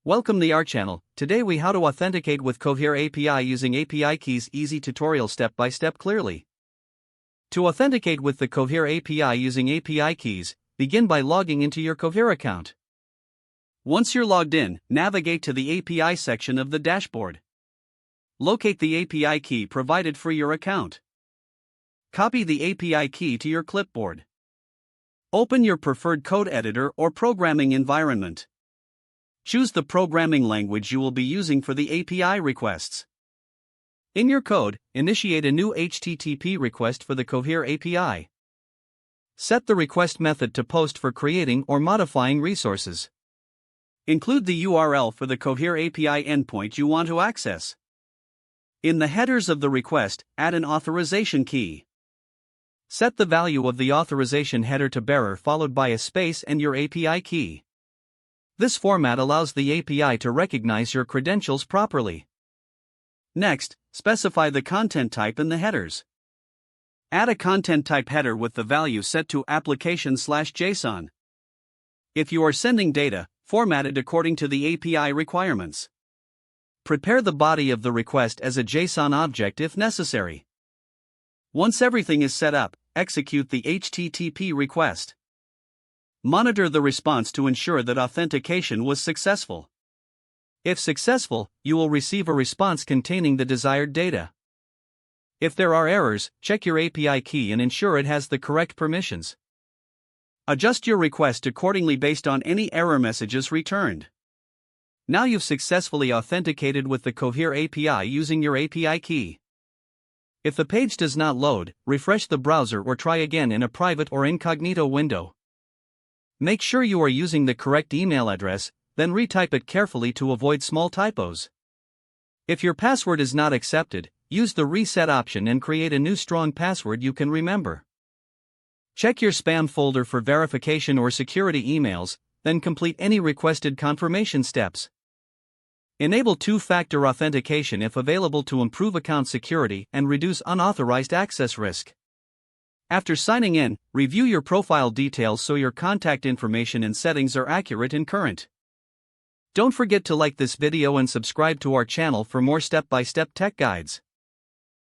Welcome to our channel. Today we how to authenticate with Cohere API using API keys. Easy tutorial step by step clearly. To authenticate with the Cohere API using API keys, begin by logging into your Cohere account. Once you're logged in, navigate to the API section of the dashboard. Locate the API key provided for your account. Copy the API key to your clipboard. Open your preferred code editor or programming environment. Choose the programming language you will be using for the API requests. In your code, initiate a new HTTP request for the Cohere API. Set the request method to post for creating or modifying resources. Include the URL for the Cohere API endpoint you want to access. In the headers of the request, add an authorization key. Set the value of the authorization header to bearer followed by a space and your API key. This format allows the API to recognize your credentials properly. Next, specify the content type in the headers. Add a content type header with the value set to application/JSON. If you are sending data, format it according to the API requirements. Prepare the body of the request as a JSON object if necessary. Once everything is set up, execute the HTTP request. Monitor the response to ensure that authentication was successful. If successful, you will receive a response containing the desired data. If there are errors, check your API key and ensure it has the correct permissions. Adjust your request accordingly based on any error messages returned. Now you've successfully authenticated with the Cohere API using your API key. If the page does not load, refresh the browser or try again in a private or incognito window. Make sure you are using the correct email address, then retype it carefully to avoid small typos. If your password is not accepted, use the reset option and create a new strong password you can remember. Check your spam folder for verification or security emails, then complete any requested confirmation steps. Enable two-factor authentication if available to improve account security and reduce unauthorized access risk. After signing in, review your profile details so your contact information and settings are accurate and current. Don't forget to like this video and subscribe to our channel for more step-by-step tech guides.